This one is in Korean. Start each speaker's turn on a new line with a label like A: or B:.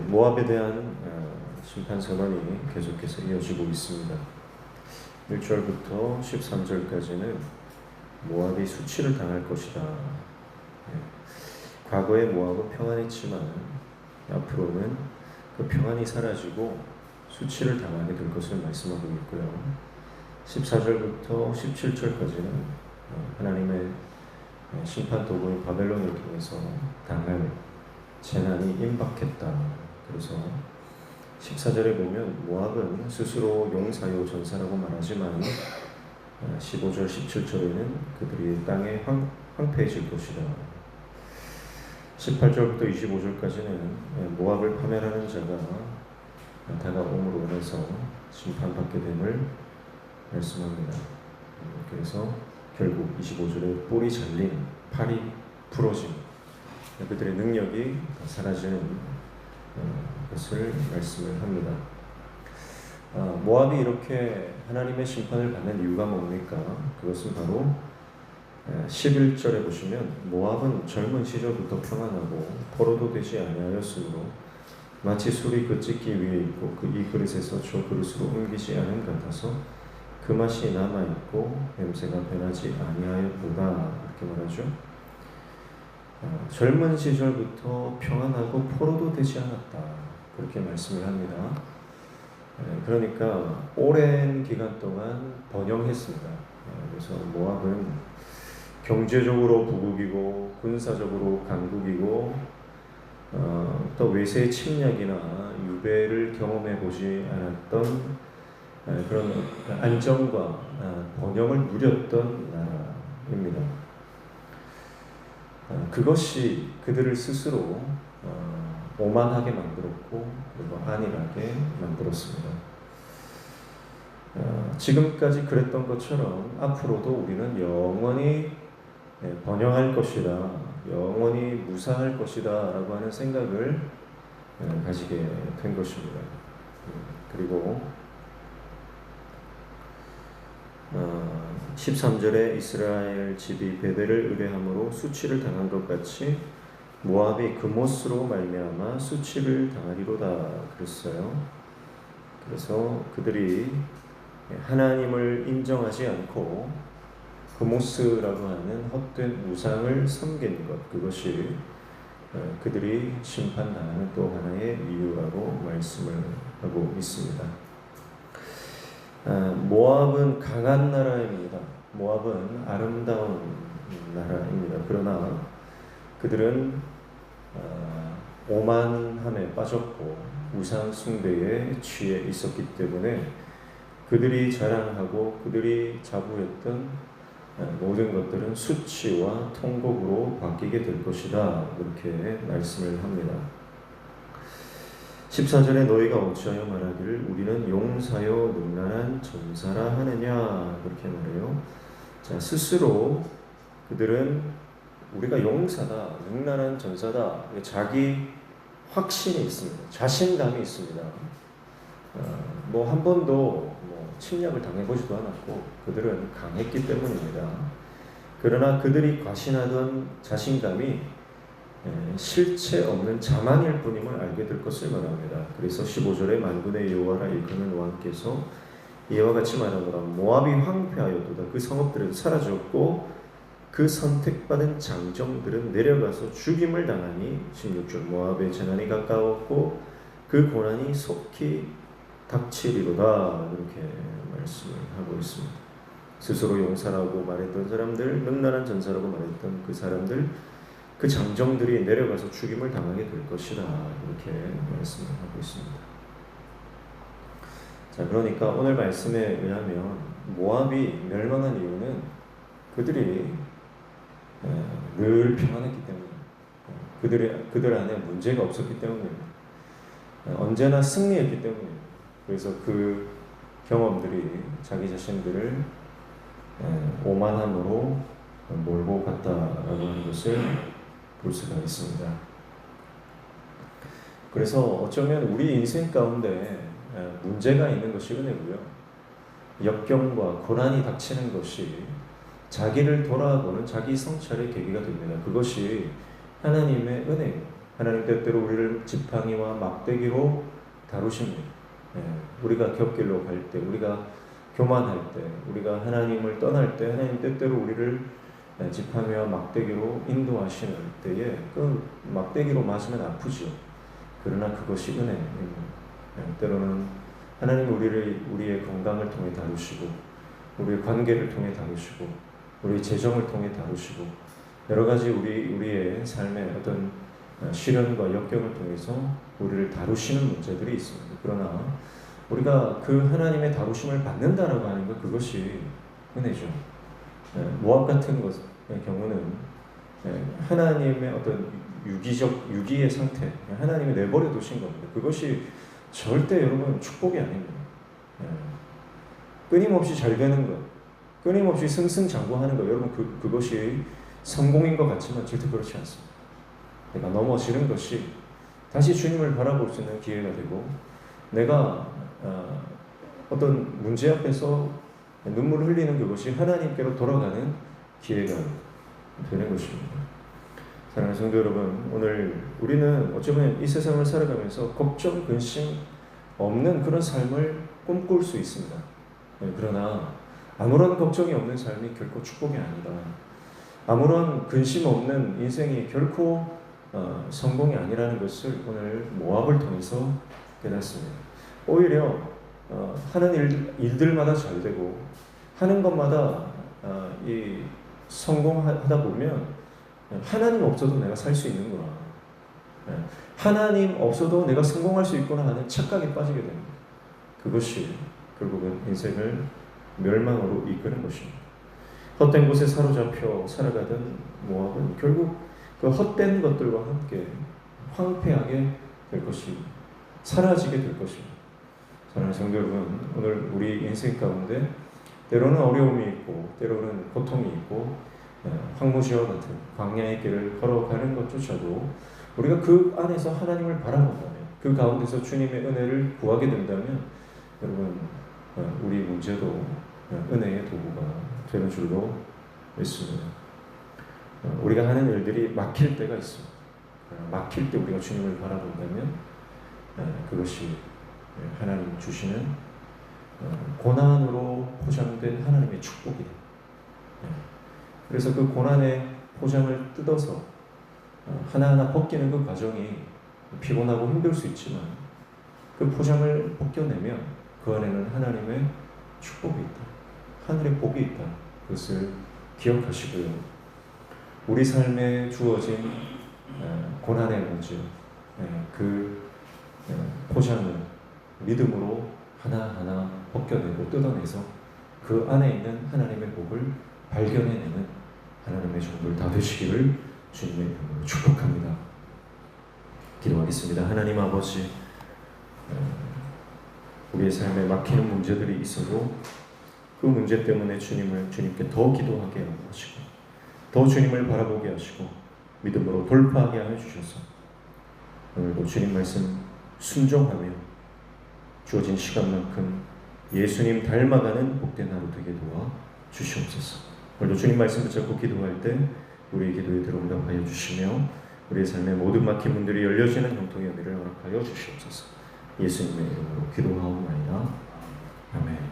A: 모압에 대한 심판 선언이 계속해서 이어지고 있습니다. 1절부터 13절까지는 모압이 수치를 당할 것이다. 과거의 모압은 평안했지만 앞으로는 그 평안이 사라지고 수치를 당하게 될 것을 말씀하고 있고요. 14절부터 17절까지는 하나님의 심판 도구인 바벨론을 통해서 당할 재난이 임박했다. 그래서 14절에 보면 모압은 스스로 용사요 전사라고 말하지만 15절 17절에는 그들이 땅에 황폐해질 것이다. 18절부터 25절까지는 모압을 파멸하는 자가 다가옴으로 인해서 심판받게 됨을 말씀합니다. 그래서 결국 25절에 뿔이 잘린, 팔이 부러짐, 그들의 능력이 사라지는 것을 말씀을 합니다. 모압이 이렇게 하나님의 심판을 받는 이유가 뭡니까? 그것은 바로 11절에 보시면 모압은 젊은 시절부터 평안하고 포로도 되지 아니하였으므로 마치 술이 그찢기 위에 있고 이 그릇에서 저 그릇으로 옮기지 않은 같아서 그 맛이 남아있고 냄새가 변하지 아니하였도다. 이렇게 말하죠. 젊은 시절부터 평안하고 포로도 되지 않았다. 그렇게 말씀을 합니다. 그러니까 오랜 기간 동안 번영했습니다. 그래서 모압은 경제적으로 부국이고 군사적으로 강국이고 또 외세의 침략이나 유배를 경험해 보지 않았던 그런 안정과 번영을 누렸던 나라입니다. 그것이 그들을 스스로 오만하게 만들었고 그리고 안일하게 만들었습니다. 지금까지 그랬던 것처럼 앞으로도 우리는 영원히 번영할 것이다, 영원히 무사할 것이다 라고 하는 생각을 가지게 된 것입니다. 그리고 13절에 이스라엘 집이 베델을 의뢰함으로 수치를 당한 것 같이 모압이 그못으로 말미암아 수치를 당하리로다 그랬어요. 그래서 그들이 하나님을 인정하지 않고 그모스라고 하는 헛된 우상을 섬긴 것, 그것이 그들이 심판당하는 또 하나의 이유라고 말씀을 하고 있습니다. 모압은 강한 나라입니다. 모압은 아름다운 나라입니다. 그러나 그들은 오만함에 빠졌고 우상 숭배에 취해 있었기 때문에 그들이 자랑하고 그들이 자부했던 모든 것들은 수치와 통곡으로 바뀌게 될 것이다. 그렇게 말씀을 합니다. 14절에 너희가 어찌하여 말하기를 우리는 용사요 능란한 전사라 하느냐 그렇게 말해요. 자, 스스로 그들은 우리가 용사다, 능란한 전사다, 자기 확신이 있습니다. 자신감이 있습니다. 한 번도 침략을 당해보지도 않았고 그들은 강했기 때문입니다. 그러나 그들이 과신하던 자신감이 실체 없는 자만일 뿐임을 알게 될 것을 말합니다. 그래서 15절에 만군의 여호와라 일컫는 왕께서 이와 같이 말하노라. 모압이 황폐하였도다. 그 성읍들은 사라졌고 그 선택받은 장정들은 내려가서 죽임을 당하니 16절 모압의 재난이 가까웠고 그 고난이 속히 닥치리로다. 이렇게 말씀을 하고 있습니다. 스스로 용사라고 말했던 사람들, 능란한 전사라고 말했던 그 사람들, 그 장정들이 내려가서 죽임을 당하게 될 것이다. 이렇게 말씀을 하고 있습니다. 자, 그러니까 오늘 말씀에 의하면 모압이 멸망한 이유는 그들이 늘 평안했기 때문에, 그들 안에 문제가 없었기 때문입니다. 언제나 승리했기 때문입니다. 그래서 그 경험들이 자기 자신들을 오만함으로 몰고 갔다라고 하는 것을 볼 수가 있습니다. 그래서 어쩌면 우리 인생 가운데 문제가 있는 것이 은혜고요. 역경과 고난이 닥치는 것이 자기를 돌아보는 자기 성찰의 계기가 됩니다. 그것이 하나님의 은혜예요. 하나님 때때로 우리를 지팡이와 막대기로 다루십니다. 우리가 곁길로 갈 때, 우리가 교만할 때, 우리가 하나님을 떠날 때 하나님 때때로 우리를 지팡이와 막대기로 인도하시는 때에 그 막대기로 맞으면 아프죠. 그러나 그것이 은혜입니다. 때로는 하나님 우리의 건강을 통해 다루시고, 우리의 관계를 통해 다루시고, 우리의 재정을 통해 다루시고, 여러 가지 우리의 삶의 어떤 시련과 역경을 통해서 우리를 다루시는 문제들이 있습니다. 그러나 우리가 그 하나님의 다루심을 받는다라고 하는 것, 그것이 은혜죠. 모압 같은 것의 경우는 하나님의 어떤 유기의 상태, 하나님이 내버려 두신 겁니다. 그것이 절대 여러분 축복이 아닙니다. 끊임없이 잘 되는 것, 끊임없이 승승장구하는 것, 여러분 그것이 성공인 것 같지만 절대 그렇지 않습니다. 내가 넘어지는 것이 다시 주님을 바라볼 수 있는 기회가 되고, 내가 어떤 문제 앞에서 눈물을 흘리는 그것이 하나님께로 돌아가는 기회가 되는 것입니다. 사랑하는 성도 여러분, 오늘 우리는 어쩌면 이 세상을 살아가면서 걱정, 근심 없는 그런 삶을 꿈꿀 수 있습니다. 그러나 아무런 걱정이 없는 삶이 결코 축복이 아니다. 아무런 근심 없는 인생이 결코 성공이 아니라는 것을 오늘 모압을 통해서 깨닫습니다. 오히려 하는 일들마다 잘 되고 하는 것마다 이 성공하다 보면 하나님 없어도 내가 살 수 있는구나, 하나님 없어도 내가 성공할 수 있구나 하는 착각에 빠지게 됩니다. 그것이 결국은 인생을 멸망으로 이끄는 것입니다. 헛된 곳에 사로잡혀 살아가던 모압은 결국 그 헛된 것들과 함께 황폐하게 될 것입니다. 사라지게 될 것입니다. 사랑하는 성도 여러분, 오늘 우리 인생 가운데 때로는 어려움이 있고 때로는 고통이 있고 황무지와 같은 광야의 길을 걸어가는 것조차도 우리가 그 안에서 하나님을 바라본다면, 그 가운데서 주님의 은혜를 구하게 된다면 여러분 우리 문제도 은혜의 도구가 되는 줄로 믿습니다. 우리가 하는 일들이 막힐 때가 있습니다. 막힐 때 우리가 주님을 바라본다면 그것이 하나님 주시는 고난으로 포장된 하나님의 축복이다. 그래서 그 고난의 포장을 뜯어서 하나하나 벗기는 그 과정이 피곤하고 힘들 수 있지만 그 포장을 벗겨내면 그 안에는 하나님의 축복이 있다. 하늘의 복이 있다. 그것을 기억하시고요. 우리 삶에 주어진 고난의 문제, 그 포장을 믿음으로 하나하나 벗겨내고 뜯어내서 그 안에 있는 하나님의 복을 발견해내는 하나님의 종들 다 되시기를 주님의 이름으로 축복합니다. 기도하겠습니다. 하나님 아버지, 우리의 삶에 막히는 문제들이 있어도 그 문제 때문에 주님께 더 기도하게 하시고 더 주님을 바라보게 하시고 믿음으로 돌파하게 하여 주셔서 오늘도 주님 말씀 순종하며 주어진 시간만큼 예수님 닮아가는 복된 하루 되게 도와 주시옵소서. 오늘도 주님 말씀 붙잡고 기도할 때 우리의 기도에 들어응답하여 주시며 우리의 삶의 모든 막힌 문들이 열려지는 형통의 은혜를 허락하여 주시옵소서. 예수님의 이름으로 기도하옵나이다. 아멘.